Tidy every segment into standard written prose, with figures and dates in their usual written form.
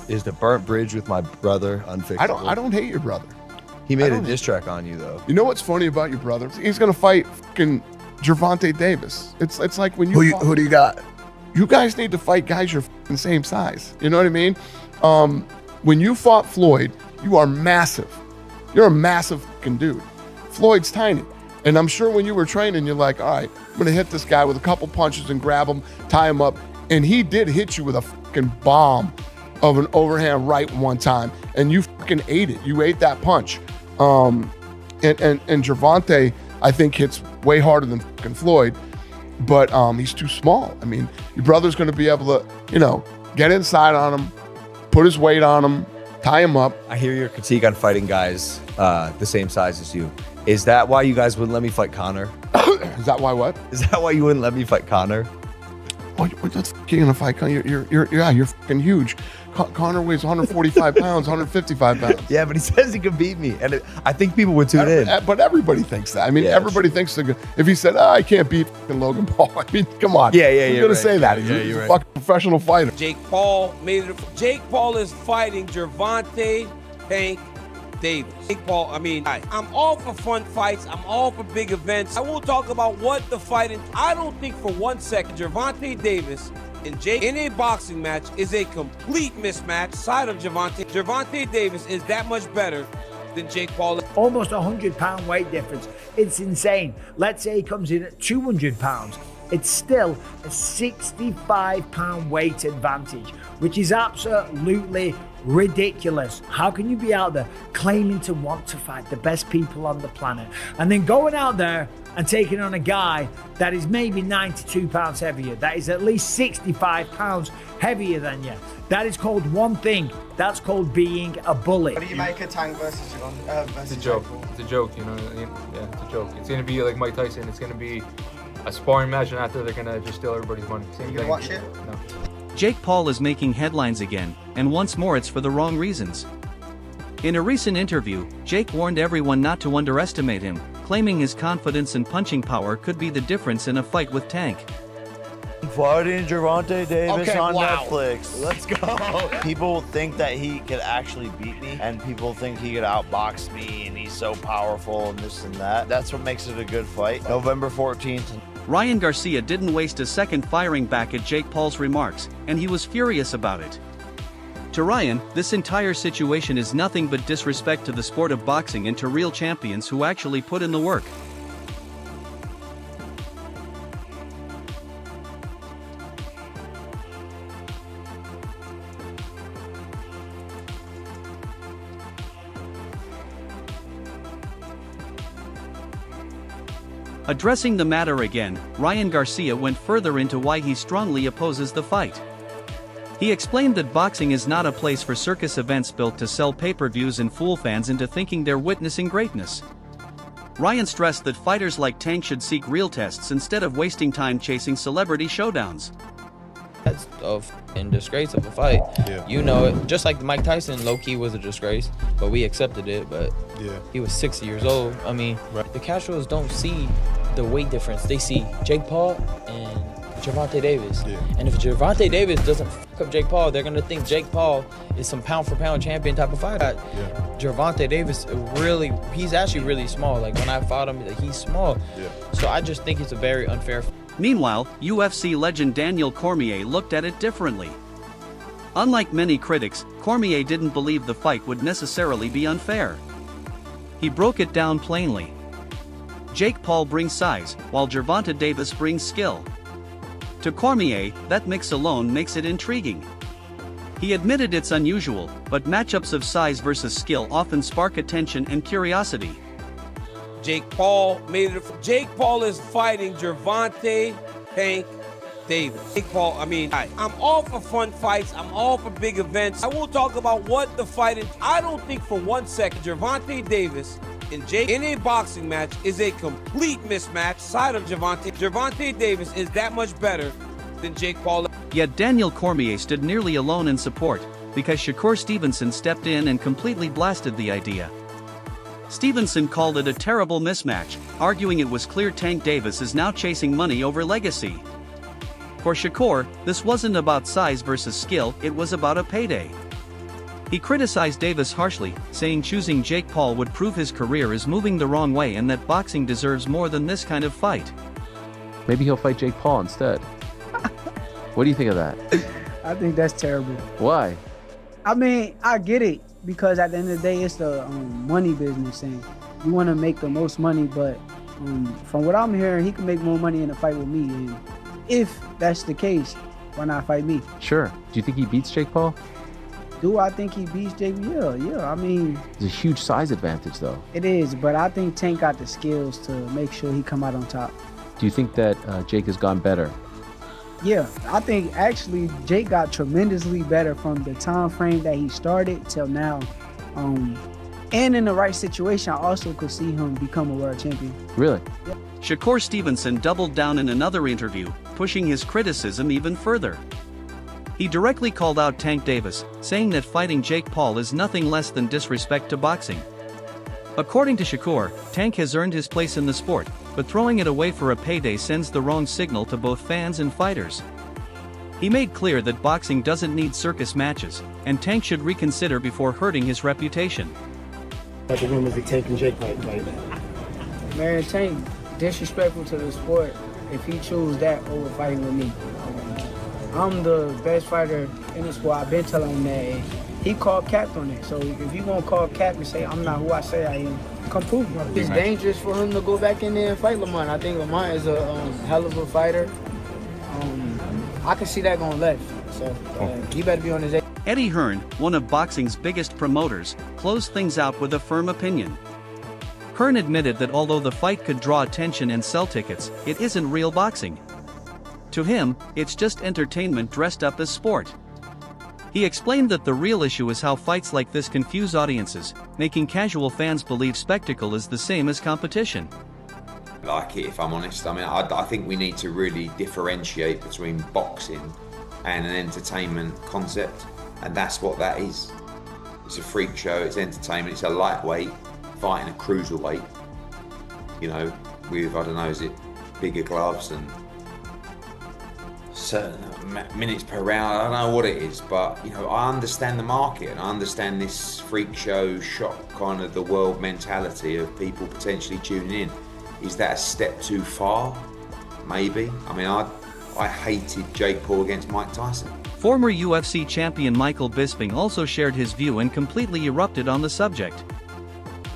Is the burnt bridge with my brother unfixable? I don't hate your brother. He made a diss track on you though. You know what's funny about your brother? He's gonna fight fucking Gervonta Davis. It's like when you Who do you got? You guys need to fight guys your fucking same size. You know what I mean? When you fought Floyd, you are massive. You're a massive fucking dude. Floyd's tiny. And I'm sure when you were training, you're like, all right, I'm gonna hit this guy with a couple punches and grab him, tie him up. And he did hit you with a fucking bomb of an overhand right one time. And you fucking ate it. You ate that punch. And Gervonta, I think, hits way harder than fucking Floyd, but he's too small. I mean, your brother's gonna be able to, get inside on him, put his weight on him, tie him up. I hear your critique on fighting guys the same size as you. Is that why you guys wouldn't let me fight Connor? Is that why what? Is that why you wouldn't let me fight Connor? Oh, that's fucking gonna fight Connor. You're fucking huge. Connor weighs 145 pounds, 155 pounds. Yeah, but he says he can beat me, and I think people would tune in. But everybody thinks that. I mean, everybody thinks they're good. If he said, I can't beat fucking Logan Paul, I mean, come on. Yeah, He's gonna say that. He's a fucking professional fighter. Jake Paul made it. Jake Paul is fighting Gervonta Davis. Jake Paul, I'm all for fun fights. I'm all for big events. I won't talk about what the fighting. I don't think for 1 second Gervonta Davis and Jake in a boxing match is a complete mismatch. Side of Gervonta. Gervonta Davis is that much better than Jake Paul. Almost a 100-pound weight difference. It's insane. Let's say he comes in at 200 pounds. It's still a 65-pound weight advantage, which is absolutely ridiculous. How can you be out there claiming to want to fight the best people on the planet and then going out there and taking on a guy that is maybe 92 pounds heavier, that is at least 65 pounds heavier than you? That is called one thing. That's called being a bully. What do you make of Tank versus Gervonta? It's a joke. It's a joke, you know. Yeah, it's a joke. It's gonna be like Mike Tyson. It's gonna be a sparring match, and after they're gonna just steal everybody's money. Same you thing. Watch it? No. Jake Paul is making headlines again, and once more it's for the wrong reasons. In a recent interview, Jake warned everyone not to underestimate him, claiming his confidence and punching power could be the difference in a fight with Tank. Fighting Gervonta Davis on wow. Netflix. Let's go. People think that he could actually beat me, and people think he could outbox me, and he's so powerful and this and that. That's what makes it a good fight. November 14th. Ryan Garcia didn't waste a second firing back at Jake Paul's remarks, and he was furious about it. To Ryan, this entire situation is nothing but disrespect to the sport of boxing and to real champions who actually put in the work. Addressing the matter again, Ryan Garcia went further into why he strongly opposes the fight. He explained that boxing is not a place for circus events built to sell pay-per-views and fool fans into thinking they're witnessing greatness. Ryan stressed that fighters like Tank should seek real tests instead of wasting time chasing celebrity showdowns. That's a f***ing disgrace of a fight. Yeah. You know it. Just like Mike Tyson, low-key was a disgrace, but we accepted it, but he was 60 years old. I mean, the casuals don't see the weight difference. They see Jake Paul and Gervonta Davis. And if Gervonta Davis doesn't f*** up Jake Paul, they're going to think Jake Paul is some pound-for-pound champion type of fighter. Gervonta Davis, he's actually really small. Like, when I fought him, he's small. So I just think it's a very unfair fight. Meanwhile, UFC legend Daniel Cormier looked at it differently. Unlike many critics, Cormier didn't believe the fight would necessarily be unfair. He broke it down plainly. Jake Paul brings size, while Gervonta Davis brings skill. To Cormier, that mix alone makes it intriguing. He admitted it's unusual, but matchups of size versus skill often spark attention and curiosity. Jake Paul made it. Jake Paul is fighting Gervonta Davis. Jake Paul, I'm all for fun fights. I'm all for big events. I won't talk about what the fighting. I don't think for 1 second Gervonta Davis and Jake in a boxing match is a complete mismatch. Side of Gervonta. Gervonta Davis is that much better than Jake Paul. Yet Daniel Cormier stood nearly alone in support, because Shakur Stevenson stepped in and completely blasted the idea. Stevenson called it a terrible mismatch, arguing it was clear Tank Davis is now chasing money over legacy. For Shakur, this wasn't about size versus skill, it was about a payday. He criticized Davis harshly, saying choosing Jake Paul would prove his career is moving the wrong way and that boxing deserves more than this kind of fight. Maybe he'll fight Jake Paul instead. What do you think of that? I think that's terrible. Why? I mean, I get it, because at the end of the day, it's the money business, and you want to make the most money, but from what I'm hearing, he can make more money in a fight with me, and if that's the case, why not fight me? Sure. Do you think he beats Jake Paul? Do I think he beats Jake? Yeah, I mean... There's a huge size advantage, though. It is, but I think Tank got the skills to make sure he come out on top. Do you think that Jake has gone better? Yeah, I think actually Jake got tremendously better from the time frame that he started till now. And in the right situation, I also could see him become a world champion. Really? Yeah. Shakur Stevenson doubled down in another interview, pushing his criticism even further. He directly called out Tank Davis, saying that fighting Jake Paul is nothing less than disrespect to boxing. According to Shakur, Tank has earned his place in the sport, but throwing it away for a payday sends the wrong signal to both fans and fighters. He made clear that boxing doesn't need circus matches, and Tank should reconsider before hurting his reputation. But the rumors that Tank and Jake fight. Man, Tank, disrespectful to the sport if he choose that over fighting with me. I'm the best fighter in the sport. I've been telling him that, and he called cap on it. So if you gonna call cap and say I'm not who I say I am, come prove it. It's dangerous for him to go back in there and fight Lamont. I think Lamont is a hell of a fighter. I can see that going left. So he better be on his A. Eddie Hearn, one of boxing's biggest promoters, closed things out with a firm opinion. Hearn admitted that although the fight could draw attention and sell tickets, it isn't real boxing. To him, it's just entertainment dressed up as sport. He explained that the real issue is how fights like this confuse audiences, making casual fans believe spectacle is the same as competition. Like it, if I'm honest. I mean, I think we need to really differentiate between boxing and an entertainment concept, and that's what that is. It's a freak show, it's entertainment, it's a lightweight fighting a cruiserweight, you know, with, I don't know, is it bigger gloves and certain minutes per round, I don't know what it is, but you know, I understand the market and I understand this freak show shock kind of the world mentality of people potentially tuning in. Is that a step too far? Maybe. I mean, I hated Jake Paul against Mike Tyson. Former UFC champion Michael Bisping also shared his view and completely erupted on the subject.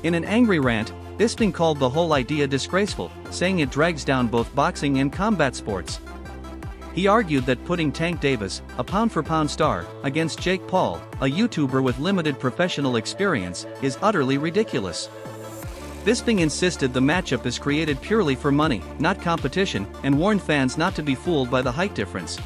In an angry rant, Bisping called the whole idea disgraceful, saying it drags down both boxing and combat sports. He argued that putting Tank Davis, a pound-for-pound star, against Jake Paul, a YouTuber with limited professional experience, is utterly ridiculous. Bisping insisted the matchup is created purely for money, not competition, and warned fans not to be fooled by the height difference.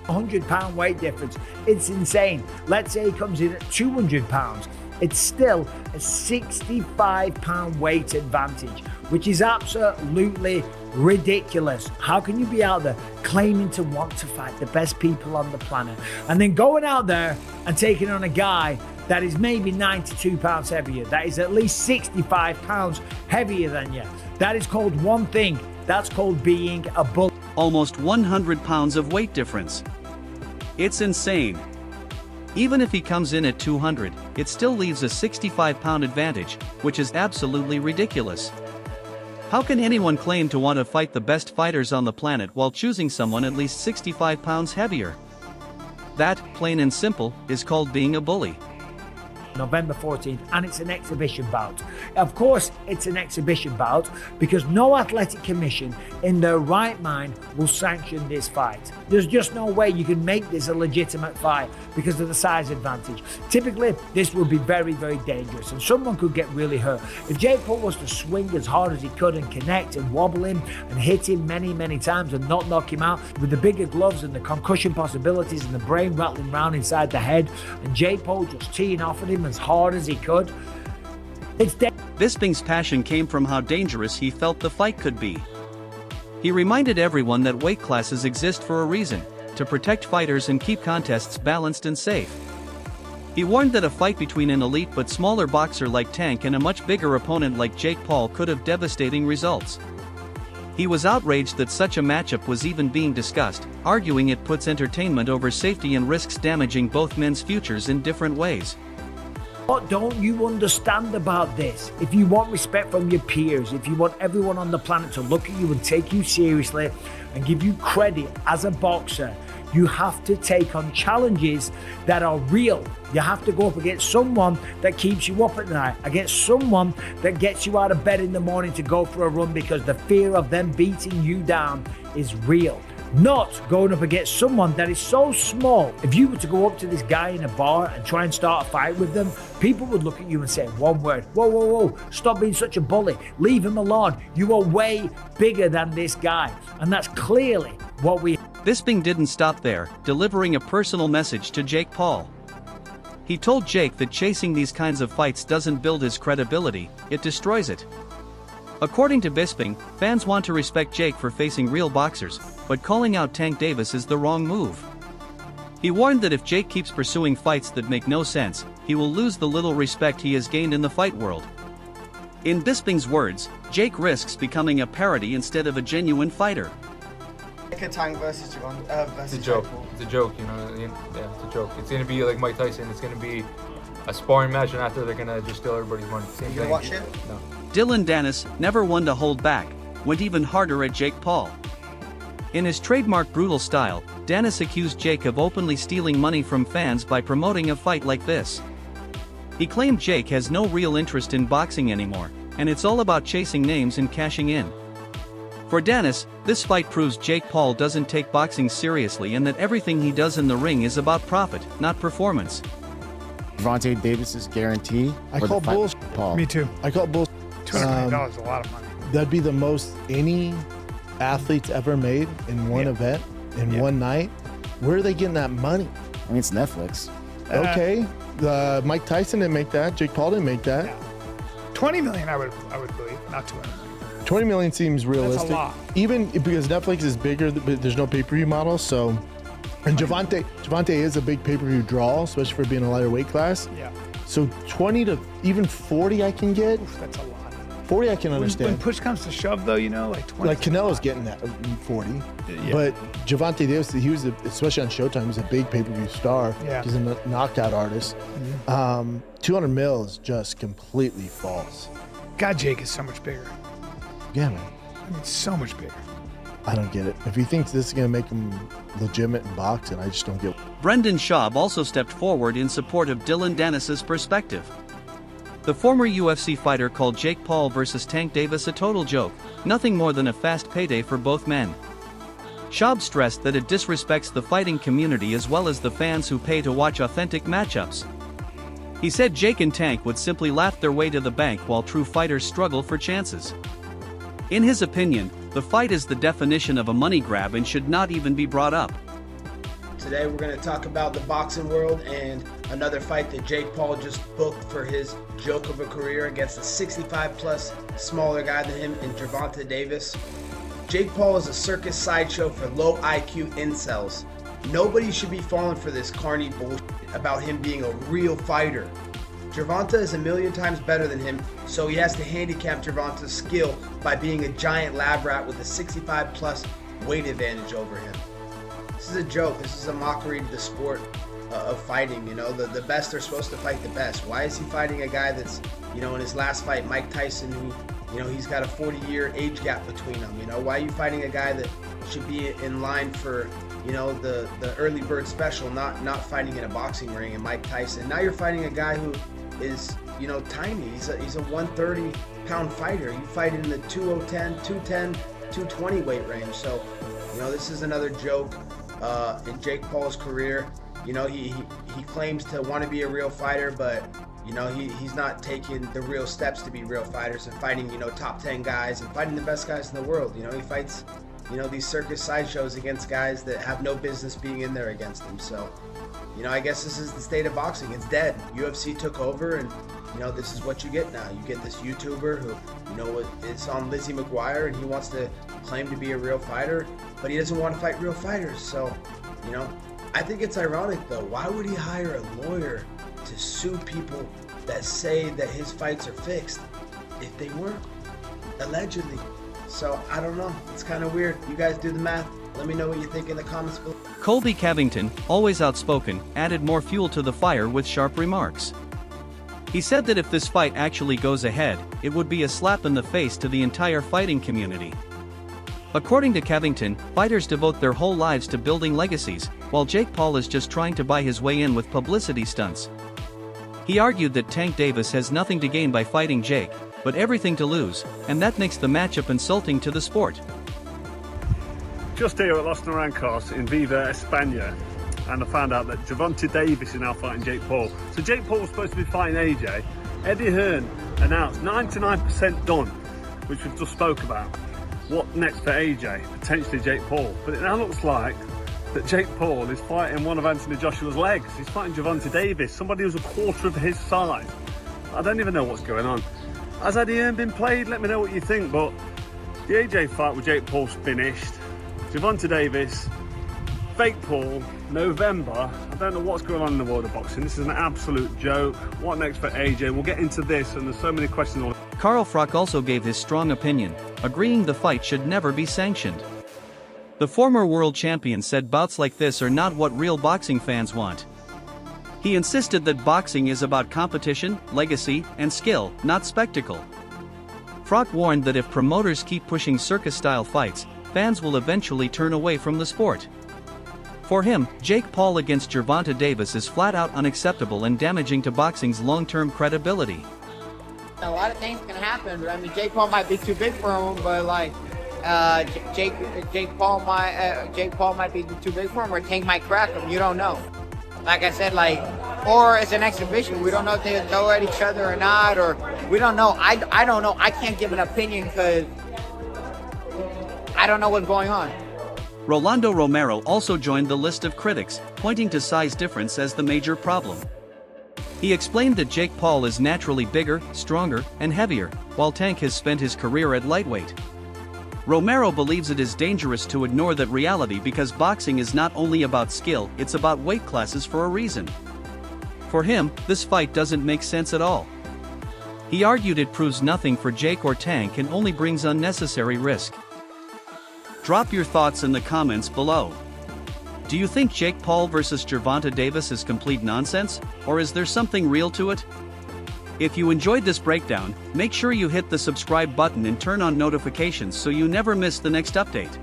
100-pound weight difference. It's insane. Let's say he comes in at 200 pounds. It's still a 65-pound weight advantage, which is absolutely ridiculous. How can you be out there claiming to want to fight the best people on the planet and then going out there and taking on a guy that is maybe 92 pounds heavier, that is at least 65 pounds heavier than you? That is called one thing. That's called being a bull. Almost 100 pounds of weight difference. It's insane. Even if he comes in at 200, it still leaves a 65-pound advantage, which is absolutely ridiculous. How can anyone claim to want to fight the best fighters on the planet while choosing someone at least 65 pounds heavier? That, plain and simple, is called being a bully. November 14th, and it's an exhibition bout. Of course, it's an exhibition bout because no athletic commission in their right mind will sanction this fight. There's just no way you can make this a legitimate fight because of the size advantage. Typically, this would be very, very dangerous and someone could get really hurt. If Jake Paul was to swing as hard as he could and connect and wobble him and hit him many, many times and not knock him out, with the bigger gloves and the concussion possibilities and the brain rattling around inside the head, and Jake Paul just teeing off at him as hard as he could, it's Bisping's passion came from how dangerous he felt the fight could be. He reminded everyone that weight classes exist for a reason, to protect fighters and keep contests balanced and safe. He warned that a fight between an elite but smaller boxer like Tank and a much bigger opponent like Jake Paul could have devastating results. He was outraged that such a matchup was even being discussed, arguing it puts entertainment over safety and risks damaging both men's futures in different ways. What don't you understand about this? If you want respect from your peers, if you want everyone on the planet to look at you and take you seriously and give you credit as a boxer, you have to take on challenges that are real. You have to go up against someone that keeps you up at night, against someone that gets you out of bed in the morning to go for a run because the fear of them beating you down is real. Not going up against someone that is so small. If you were to go up to this guy in a bar and try and start a fight with them, people would look at you and say one word: whoa, whoa, whoa, stop being such a bully, leave him alone. You are way bigger than this guy. And that's clearly what we... Bisping didn't stop there, delivering a personal message to Jake Paul. He told Jake that chasing these kinds of fights doesn't build his credibility, it destroys it. According to Bisping, fans want to respect Jake for facing real boxers, but calling out Tank Davis is the wrong move. He warned that if Jake keeps pursuing fights that make no sense, he will lose the little respect he has gained in the fight world. In Bisping's words, Jake risks becoming a parody instead of a genuine fighter. Tank versus Gervonta versus It's a joke. Jake Paul. It's a joke, you know. Yeah, it's a joke. It's gonna be like Mike Tyson. It's gonna be a sparring match, and after they're gonna just steal everybody's money. Same You gonna thing. watch it? No. Dillon Danis, never one to hold back, went even harder at Jake Paul. In his trademark brutal style, Danis accused Jake of openly stealing money from fans by promoting a fight like this. He claimed Jake has no real interest in boxing anymore, and it's all about chasing names and cashing in. For Danis, this fight proves Jake Paul doesn't take boxing seriously and that everything he does in the ring is about profit, not performance. Gervonta Davis's guarantee. I call bullshit, Paul. Me too. I call bullshit. $200 million is a lot of money. That'd be the most any athlete's ever made in one event, in one night. Where are they getting that money? I mean, it's Netflix. Okay, Mike Tyson didn't make that. Jake Paul didn't make that. $20 million, I would believe, not 200 million. 20 million seems realistic. That's a lot. Even because Netflix is bigger, but there's no pay-per-view model. So, and Gervonta is a big pay-per-view draw, especially for being a lighter weight class. Yeah. So 20 to even 40 I can get. Oof, that's a lot. 40 I can understand. When push comes to shove, though, you know, like 20. Like Canelo's getting that 40. Yeah. But Gervonta Davis, he was, especially on Showtime, he's a big pay-per-view star. Yeah. He's a knockout artist. 200 mil is just completely false. God, Jake is so much bigger. Yeah, man. I mean, so much bigger. I don't get it. If he thinks this is going to make him legitimate in boxing, I just don't get it. Brendan Schaub also stepped forward in support of Dillon Danis's perspective. The former UFC fighter called Jake Paul versus Tank Davis a total joke, nothing more than a fast payday for both men. Schaub stressed that it disrespects the fighting community as well as the fans who pay to watch authentic matchups. He said Jake and Tank would simply laugh their way to the bank while true fighters struggle for chances. In his opinion, the fight is the definition of a money grab and should not even be brought up. Today we're going to talk about the boxing world and another fight that Jake Paul just booked for his joke of a career against a 65-plus smaller guy than him in Gervonta Davis. Jake Paul is a circus sideshow for low IQ incels. Nobody should be falling for this carny bullshit about him being a real fighter. Gervonta is a million times better than him, so he has to handicap Gervonta's skill by being a giant lab rat with a 65-plus weight advantage over him. This is a joke. This is a mockery to the sport of fighting. You know, the best are supposed to fight the best. Why is he fighting a guy that's, you know, in his last fight, Mike Tyson, who, you know, he's got a 40-year age gap between them? You know, why are you fighting a guy that should be in line for, you know, the early bird special, not fighting in a boxing ring and Mike Tyson? Now you're fighting a guy who is, you know, tiny. He's a 130-pound fighter. You fight in the 210, 220 weight range. So, you know, this is another joke in Jake Paul's career. You know, he claims to want to be a real fighter, but, you know, he's not taking the real steps to be real fighters and fighting, you know, top 10 guys and fighting the best guys in the world. You know, he fights, you know, these circus sideshows against guys that have no business being in there against him. So, you know, I guess this is the state of boxing. It's dead. UFC took over, and, you know, this is what you get now. You get this YouTuber who, you know, is on Lizzie McGuire, and he wants to claim to be a real fighter, but he doesn't want to fight real fighters. So, you know, I think it's ironic, though. Why would he hire a lawyer to sue people that say that his fights are fixed if they weren't? Allegedly. So I don't know. It's kind of weird. You guys do the math. Let me know what you think in the comments below. Colby Cavington, always outspoken, added more fuel to the fire with sharp remarks. He said that if this fight actually goes ahead, it would be a slap in the face to the entire fighting community. According to Cavington, fighters devote their whole lives to building legacies, while Jake Paul is just trying to buy his way in with publicity stunts. He argued that Tank Davis has nothing to gain by fighting Jake, but everything to lose, and that makes the matchup insulting to the sport. Just here at Los Naranjos in Viva, España, and I found out that Gervonta Davis is now fighting Jake Paul. So Jake Paul was supposed to be fighting AJ. Eddie Hearn announced 99% done, which we just spoke about. What next for AJ? Potentially Jake Paul. But it now looks like that Jake Paul is fighting one of Anthony Joshua's legs. He's fighting Gervonta Davis, somebody who's a quarter of his size. I don't even know what's going on. Has Eddie Hearn been played? Let me know what you think, but the AJ fight with Jake Paul's finished. Gervonta Davis, fake Paul, November. I don't know what's going on in the world of boxing. This is an absolute joke. What next for AJ? We'll get into this, and there's so many questions on it. Carl Froch also gave his strong opinion, agreeing the fight should never be sanctioned. The former world champion said bouts like this are not what real boxing fans want. He insisted that boxing is about competition, legacy, and skill, not spectacle. Froch warned that if promoters keep pushing circus-style fights, fans will eventually turn away from the sport. For him, Jake Paul against Gervonta Davis is flat-out unacceptable and damaging to boxing's long-term credibility. A lot of things can happen. I mean, Jake Paul might be too big for him, but like, Jake Paul might be too big for him, or Tank might crack him. You don't know. Like I said, like, or it's an exhibition. We don't know if they throw at each other or not, or we don't know. I don't know. I can't give an opinion because I don't know what's going on. Rolando Romero also joined the list of critics, pointing to size difference as the major problem. He explained that Jake Paul is naturally bigger, stronger, and heavier, while Tank has spent his career at lightweight. Romero believes it is dangerous to ignore that reality because boxing is not only about skill, it's about weight classes for a reason. For him, this fight doesn't make sense at all. He argued it proves nothing for Jake or Tank and only brings unnecessary risk. Drop your thoughts in the comments below. Do you think Jake Paul versus Gervonta Davis is complete nonsense, or is there something real to it? If you enjoyed this breakdown, make sure you hit the subscribe button and turn on notifications so you never miss the next update.